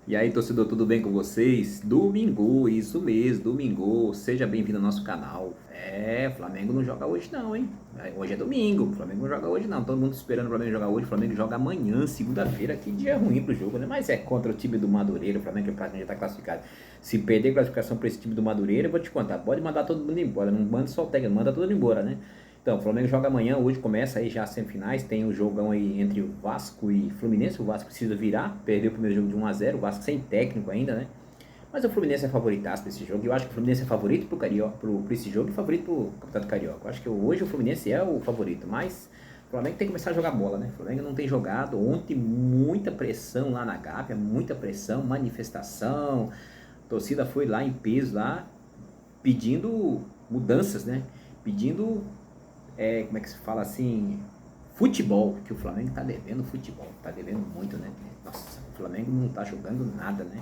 E aí, torcedor, tudo bem com vocês? Domingo, isso mesmo, domingo. Seja bem-vindo ao nosso canal. Flamengo não joga hoje não, hein? Hoje é domingo, o Flamengo não joga hoje não. Todo mundo esperando o Flamengo jogar hoje. O Flamengo joga amanhã, segunda-feira. Que dia ruim pro jogo, né? Mas é contra o time do Madureira. O Flamengo já tá classificado. Se perder classificação para esse time do Madureira, eu vou te contar. Pode mandar todo mundo embora. Não manda só o técnico, manda todo mundo embora, né? Então, o Flamengo joga amanhã, hoje começa aí já as semifinais, tem o jogão aí entre o Vasco e Fluminense, o Vasco precisa virar, perdeu o primeiro jogo de 1-0, o Vasco sem técnico ainda, né? Mas o Fluminense é favoritaço desse jogo, eu acho que o Fluminense é favorito pro Carioca, pra esse jogo e favorito pro Campeonato Carioca. Eu acho que hoje o Fluminense é o favorito, mas o Flamengo tem que começar a jogar bola, né? O Flamengo não tem jogado, ontem muita pressão lá na Gávea, muita pressão, manifestação, a torcida foi lá em peso lá, pedindo mudanças, né? Pedindo como é que se fala assim, futebol, que o Flamengo tá devendo futebol, tá devendo muito, né? Nossa, o Flamengo não tá jogando nada, né?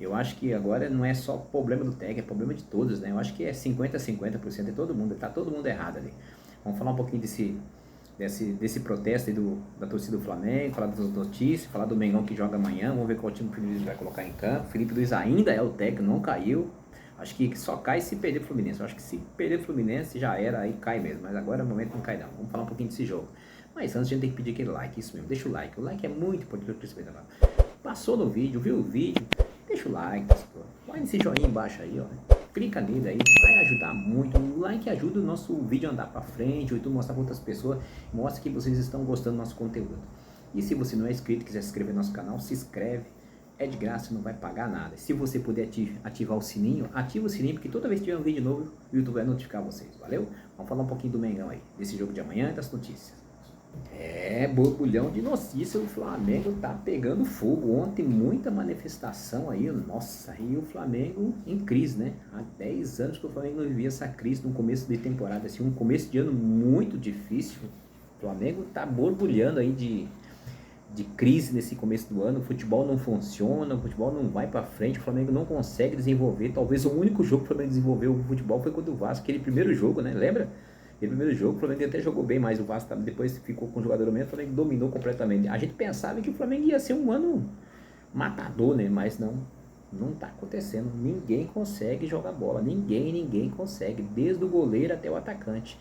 Eu acho que agora não é só problema do técnico, é problema de todos, né? Eu acho que é 50-50% de todo mundo, tá todo mundo errado ali. Vamos falar um pouquinho desse protesto aí da torcida do Flamengo, falar das notícias, falar do Mengão que joga amanhã, vamos ver qual time o Felipe Luiz vai colocar em campo. O Felipe Luiz ainda é o técnico, não caiu. Acho que só cai se perder o Fluminense. Eu acho que se perder o Fluminense já era, aí cai mesmo. Mas agora no momento não cai não. Vamos falar um pouquinho desse jogo. Mas antes a gente tem que pedir aquele like, isso mesmo. Deixa o like. O like é muito importante para o crescimento. Passou no vídeo, viu o vídeo? Deixa o like, vai nesse joinha embaixo aí, ó. Clica nele aí, vai ajudar muito. O like ajuda o nosso vídeo a andar para frente, ou então mostrar para outras pessoas. Mostra que vocês estão gostando do nosso conteúdo. E se você não é inscrito e quiser se inscrever no nosso canal, se inscreve. É de graça, não vai pagar nada. Se você puder ativar o sininho, ativa o sininho, porque toda vez que tiver um vídeo novo, o YouTube vai notificar vocês, valeu? Vamos falar um pouquinho do Mengão aí, desse jogo de amanhã e das notícias. Borbulhão de notícias, o Flamengo tá pegando fogo. Ontem muita manifestação aí, nossa, e o Flamengo em crise, né? Há 10 anos que o Flamengo não vivia essa crise no começo de temporada, assim, um começo de ano muito difícil. O Flamengo tá borbulhando aí de crise nesse começo do ano, o futebol não funciona, o futebol não vai para frente, o Flamengo não consegue desenvolver. Talvez o único jogo que o Flamengo desenvolveu o futebol foi contra o Vasco, aquele primeiro jogo, né? Lembra? Aquele primeiro jogo, o Flamengo até jogou bem, mas o Vasco depois ficou com o jogador menos, o Flamengo dominou completamente. A gente pensava que o Flamengo ia ser um ano matador, né? Mas não tá acontecendo. Ninguém consegue jogar bola, ninguém consegue, desde o goleiro até o atacante.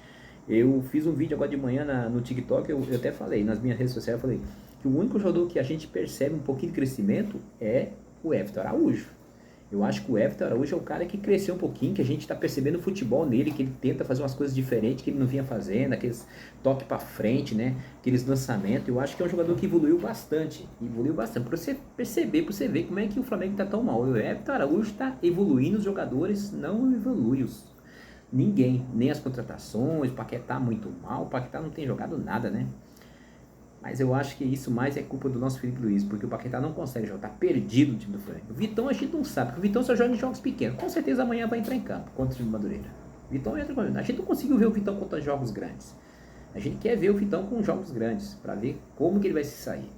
Eu fiz um vídeo agora de manhã no TikTok, eu até falei, nas minhas redes sociais, eu falei que o único jogador que a gente percebe um pouquinho de crescimento é o Everton Araújo. Eu acho que o Everton Araújo é o cara que cresceu um pouquinho, que a gente está percebendo o futebol nele, que ele tenta fazer umas coisas diferentes que ele não vinha fazendo, aqueles toque para frente, né? Aqueles lançamentos. Eu acho que é um jogador que evoluiu bastante, para você perceber, para você ver como é que o Flamengo está tão mal. O Everton Araújo está evoluindo, os jogadores não evoluem, ninguém, nem as contratações. O Paquetá muito mal, o Paquetá não tem jogado nada, né? Mas eu acho que isso mais é culpa do nosso Felipe Luiz, porque o Paquetá não consegue jogar, tá perdido no time do Flamengo. O Vitão a gente não sabe, porque o Vitão só joga em jogos pequenos. Com certeza amanhã vai entrar em campo contra o time do Madureira. O Vitão entra com a gente não conseguiu ver o Vitão contra jogos grandes. A gente quer ver o Vitão com jogos grandes, para ver como que ele vai se sair.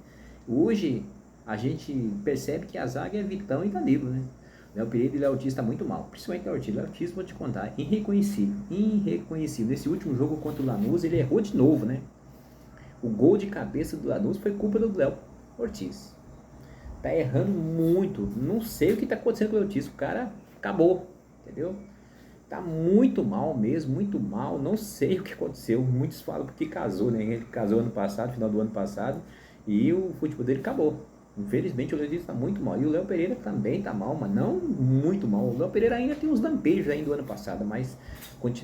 Hoje a gente percebe que a zaga é Vitão e Danilo, né? Léo Pereira e Léo Ortiz tá muito mal, principalmente Léo Ortiz. Léo Ortiz, vou te contar, irreconhecível. Nesse último jogo contra o Lanús, ele errou de novo, né? O gol de cabeça do Lanús foi culpa do Léo Ortiz. Tá errando muito. Não sei o que tá acontecendo com o Léo Ortiz. O cara acabou, entendeu? Tá muito mal mesmo, muito mal. Não sei o que aconteceu. Muitos falam porque casou, né? Ele casou ano passado, final do ano passado, e o futebol dele acabou. Infelizmente o Léo Ortiz tá muito mal. E o Léo Pereira também tá mal, mas não muito mal. O Léo Pereira ainda tem uns lampejos ainda do ano passado, mas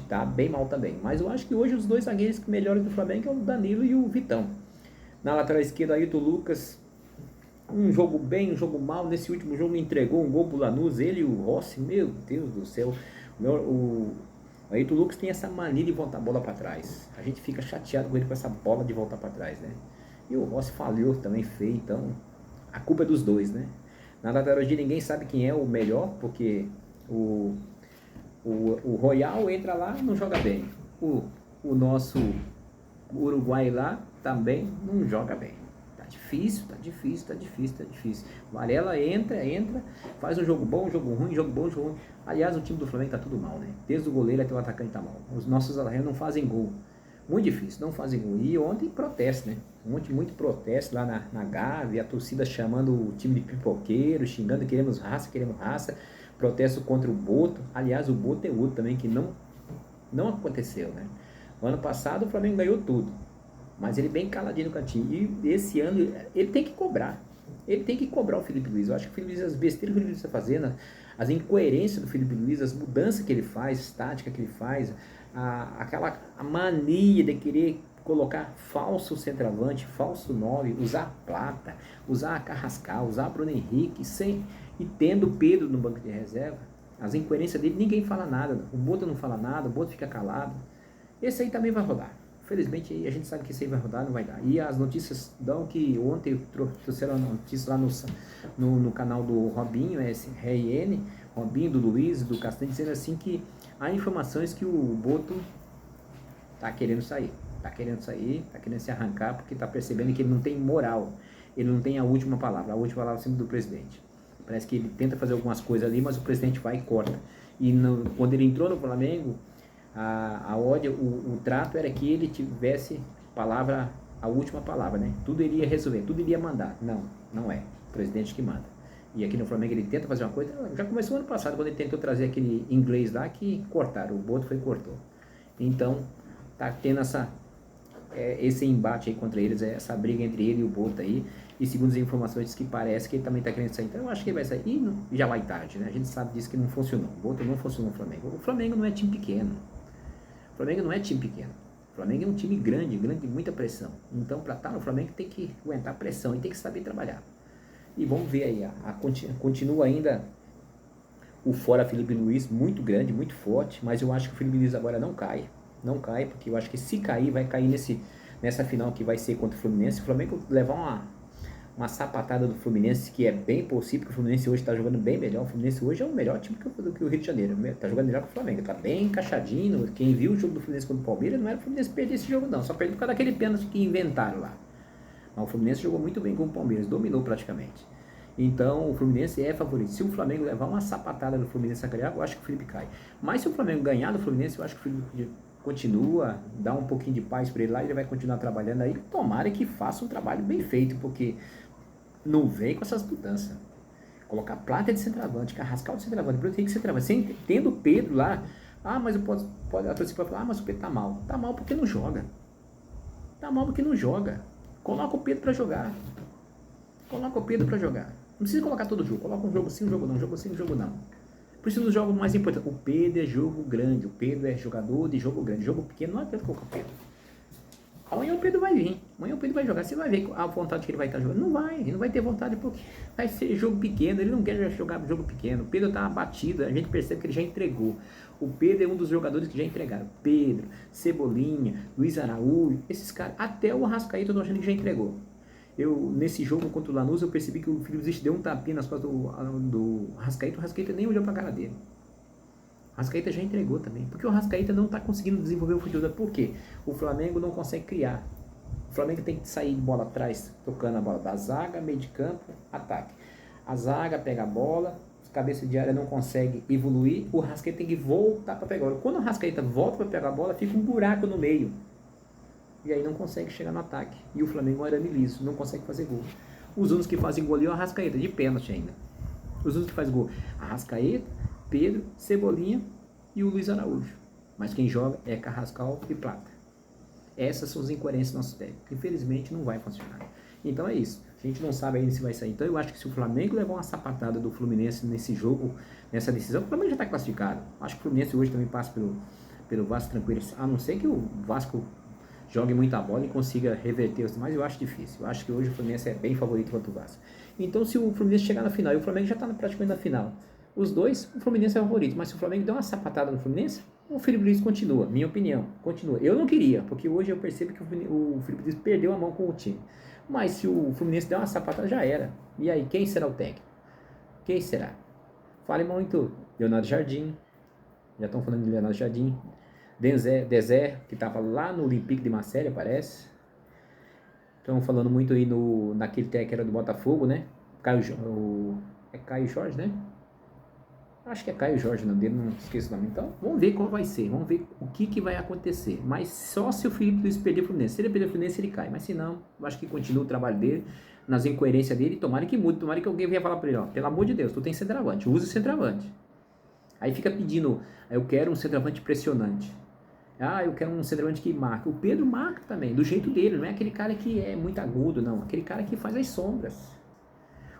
tá bem mal também. Mas eu acho que hoje os dois zagueiros melhores do Flamengo é o Danilo e o Vitão. Na lateral esquerda, Ayrton Lucas, um jogo bem, um jogo mal. Nesse último jogo entregou um gol pro Lanús, ele e o Rossi, meu Deus do céu. O Ayrton Lucas tem essa mania de voltar a bola para trás. A gente fica chateado com ele com essa bola de voltar para trás, né? E o Rossi falhou também, feio, então a culpa é dos dois, né? Na lateral de ninguém sabe quem é o melhor, porque o Royal entra lá, não joga bem. O nosso Uruguai lá também não joga bem. Tá difícil. Varela entra, faz um jogo bom, um jogo ruim, jogo bom, jogo ruim. Aliás, o time do Flamengo tá tudo mal, né? Desde o goleiro até o atacante tá mal. Os nossos zagueiros não fazem gol. Muito difícil, não fazem gol. E ontem protesto, né? muito protesto lá na Gávea, a torcida chamando o time de pipoqueiro, xingando, queremos raça, protesto contra o Boto. Aliás, o Boto é outro também que não aconteceu, né? No ano passado o Flamengo ganhou tudo, mas ele bem caladinho no cantinho. E esse ano ele tem que cobrar. Ele tem que cobrar o Felipe Luiz. Eu acho que o Felipe Luiz, as besteiras que o Felipe Luiz está fazendo, as incoerências do Felipe Luiz, as mudanças que ele faz, tática que ele faz, a mania de querer colocar falso centroavante, falso 9, usar Plata, usar Carrascal, usar Bruno Henrique, e tendo Pedro no banco de reserva. As incoerências dele, ninguém fala nada. O Boto não fala nada, o Boto fica calado. Esse aí também vai rodar. Felizmente a gente sabe que esse aí vai rodar, não vai dar. E as notícias dão que ontem trouxeram a notícia lá no canal do Robinho, RN, Robinho, do Luiz, do Castanho, dizendo assim que há informações que o Boto tá querendo sair. Tá querendo se arrancar, porque tá percebendo que ele não tem moral. Ele não tem a última palavra sempre do presidente. Parece que ele tenta fazer algumas coisas ali, mas o presidente vai e corta. E quando ele entrou no Flamengo, o trato era que ele tivesse a última palavra, né? Tudo iria resolver, tudo iria mandar. Não é. O presidente que manda. E aqui no Flamengo ele tenta fazer uma coisa. Já começou ano passado, quando ele tentou trazer aquele inglês lá que cortaram. O Boto foi e cortou. Então, tá tendo esse embate aí contra eles, essa briga entre ele e o Boto aí. E segundo as informações, diz que parece que ele também tá querendo sair. Então eu acho que ele vai sair. E já vai tarde, né? A gente sabe disso que não funcionou. O Boto não funcionou no Flamengo. O Flamengo não é time pequeno. O Flamengo não é time pequeno. O Flamengo é um time grande de muita pressão. Então, para estar no Flamengo, tem que aguentar a pressão e tem que saber trabalhar. E vamos ver aí, continua ainda o fora Felipe Luiz, muito grande, muito forte, mas eu acho que o Felipe Luiz agora não cai, porque eu acho que se cair, vai cair nessa final que vai ser contra o Fluminense. O Flamengo levar uma sapatada do Fluminense, que é bem possível, porque o Fluminense hoje está jogando bem melhor. O Fluminense hoje é o melhor time do que o Rio de Janeiro. Está jogando melhor que o Flamengo. Está bem encaixadinho. Quem viu o jogo do Fluminense contra o Palmeiras, não era o Fluminense perder esse jogo, não. Só perdeu por causa daquele pênalti que inventaram lá. Mas o Fluminense jogou muito bem com o Palmeiras, dominou praticamente. Então o Fluminense é favorito. Se o Flamengo levar uma sapatada do Fluminense eu acho que o Felipe cai. Mas se o Flamengo ganhar do Fluminense, eu acho que o Felipe continua, dá um pouquinho de paz para ele lá, ele vai continuar trabalhando aí. Tomara que faça um trabalho bem feito, porque não vem com essas mudanças. Colocar Plata de centroavante, Carrascal de centroavante, Bruno Henrique de centroavante, tendo o Pedro lá. Mas a torcida pode falar, mas o Pedro tá mal. Tá mal porque não joga. Coloca o Pedro para jogar. Não precisa colocar todo jogo. Coloca um jogo sim, um jogo não. Jogo sim, um jogo não. Por isso, nos jogos mais importantes, o Pedro é jogo grande. O Pedro é jogador de jogo grande. Jogo pequeno não adianta colocar o Pedro. Amanhã o Pedro vai vir. Amanhã o Pedro vai jogar. Você vai ver a vontade que ele vai estar jogando. Ele não vai ter vontade porque vai ser jogo pequeno. Ele não quer jogar jogo pequeno. O Pedro está abatido. A gente percebe que ele já entregou. O Pedro é um dos jogadores que já entregaram. Pedro, Cebolinha, Luiz Araújo, esses caras. Até o Arrascaeta eu tô achando que já entregou. Nesse jogo contra o Lanús, eu percebi que o Felipe Luiz deu um tapinha nas costas do Arrascaeta. O Arrascaeta nem olhou pra cara dele. O Arrascaeta já entregou também, porque o Arrascaeta não está conseguindo desenvolver o futebol. Por quê? O Flamengo não consegue criar. O Flamengo tem que sair de bola atrás, tocando a bola da zaga, meio de campo, ataque. A zaga pega a bola, cabeça de área não consegue evoluir, o Arrascaeta tem que voltar para pegar a bola. Quando o Arrascaeta volta para pegar a bola, fica um buraco no meio. E aí não consegue chegar no ataque. E o Flamengo é arame liso, não consegue fazer gol. Os únicos que fazem gol ali é o Arrascaeta, de pênalti ainda. Os únicos que fazem gol, Arrascaeta, Pedro, Cebolinha e o Luiz Araújo. Mas quem joga é Carrascal e Plata. Essas são as incoerências do nosso técnico. Infelizmente não vai funcionar. Então é isso. A gente não sabe ainda se vai sair. Então eu acho que se o Flamengo levar uma sapatada do Fluminense nesse jogo, nessa decisão, o Flamengo já está classificado. Acho que o Fluminense hoje também passa pelo Vasco tranquilo. A não ser que o Vasco jogue muita bola e consiga reverter os demais, eu acho difícil. Eu acho que hoje o Fluminense é bem favorito contra o Vasco. Então se o Fluminense chegar na final, e o Flamengo já está praticamente na final, os dois, o Fluminense é favorito. Mas se o Flamengo der uma sapatada no Fluminense, o Felipe Luiz continua. Minha opinião, continua. Eu não queria, porque hoje eu percebo que o Felipe Luiz perdeu a mão com o time. Mas se o Fluminense der uma sapatada, já era. E aí, quem será o técnico? Quem será? Fale muito. Leonardo Jardim. Já estão falando de Leonardo Jardim. Dezé, que estava lá no Olympique de Marseille, parece. Estão falando muito aí naquele técnico que era do Botafogo, né? Caio Jorge, né? Acho que é Caio Jorge o nome dele, não esqueço o nome. Então, vamos ver qual vai ser. Vamos ver o que vai acontecer. Mas só se o Felipe Luiz perder o Fluminense. Se ele perder o Fluminense, ele cai. Mas se não, eu acho que continua o trabalho dele, nas incoerências dele. Tomara que mude. Tomara que alguém venha falar pra ele, ó, pelo amor de Deus, tu tem centroavante, usa o centroavante. Aí fica pedindo, eu quero um centroavante impressionante. Eu quero um centroavante que marca. O Pedro marca também, do jeito dele. Não é aquele cara que é muito agudo, não. Aquele cara que faz as sombras.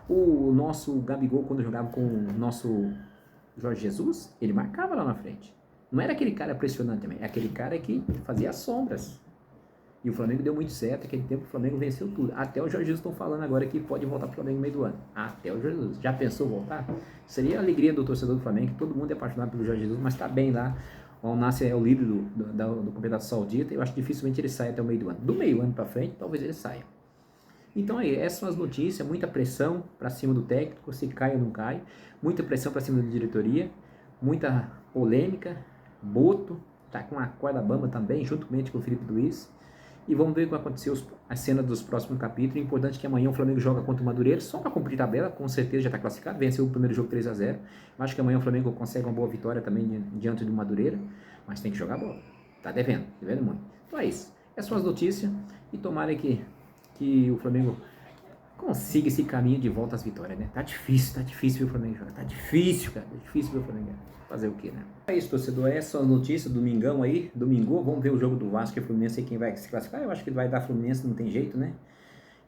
O nosso Gabigol, quando jogava com o nosso Jorge Jesus, ele marcava lá na frente. Não era aquele cara pressionante também, é aquele cara que fazia as sombras. E o Flamengo deu muito certo, naquele tempo o Flamengo venceu tudo. Até o Jorge Jesus estão falando agora que pode voltar para o Flamengo no meio do ano. Até o Jorge Jesus. Já pensou voltar? Seria a alegria do torcedor do Flamengo, que todo mundo é apaixonado pelo Jorge Jesus, mas está bem lá. O Al-Nassr é o líder do campeonato saudita, eu acho que dificilmente ele sai até o meio do ano. Do meio ano para frente, talvez ele saia. Então aí, essas são as notícias, muita pressão para cima do técnico, se cai ou não cai, muita pressão para cima da diretoria, muita polêmica, Boto tá com a corda bamba também, juntamente com o Felipe Luiz, e vamos ver o que vai acontecer a cena dos próximos capítulos. É importante que amanhã o Flamengo joga contra o Madureira, só para cumprir tabela, com certeza já está classificado, venceu o primeiro jogo 3-0, acho que amanhã o Flamengo consegue uma boa vitória também diante do Madureira, mas tem que jogar bola, tá devendo muito. Então é isso, essas são as notícias, e tomara que o Flamengo consiga esse caminho de volta às vitórias, né? Tá difícil ver o Flamengo jogar. Tá difícil, cara. Tá difícil ver o Flamengo jogar. Fazer o quê, né? É isso, torcedor. Essas são as notícias do Domingão aí. Domingo, vamos ver o jogo do Vasco e Fluminense aí, quem vai se classificar. Eu acho que vai dar Fluminense, não tem jeito, né?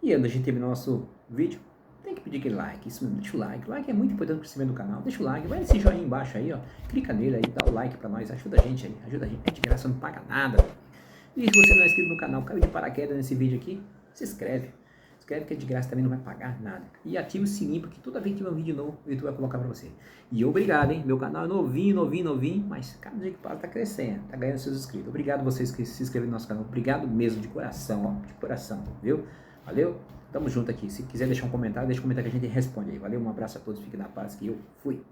E antes da gente terminar o nosso vídeo, tem que pedir aquele like. Isso mesmo, deixa o like. O like é muito importante pro crescimento do canal. Deixa o like, vai nesse joinha embaixo aí, ó. Clica nele aí, dá o like pra nós. Ajuda a gente aí, ajuda a gente. É de graça, não paga nada. E se você não é inscrito no canal, caiu de paraquedas nesse vídeo aqui, se inscreve. Inscreve que é de graça, também não vai pagar nada. E ativa o sininho, porque toda vez que tiver um vídeo novo, o YouTube vai colocar pra você. E obrigado, hein? Meu canal é novinho, mas cada dia que passa tá crescendo, tá ganhando seus inscritos. Obrigado vocês que se inscreveram no nosso canal. Obrigado mesmo, de coração, ó. De coração, viu? Valeu? Tamo junto aqui. Se quiser deixar um comentário, deixa um comentário que a gente responde aí. Valeu? Um abraço a todos, fiquem na paz, que eu fui.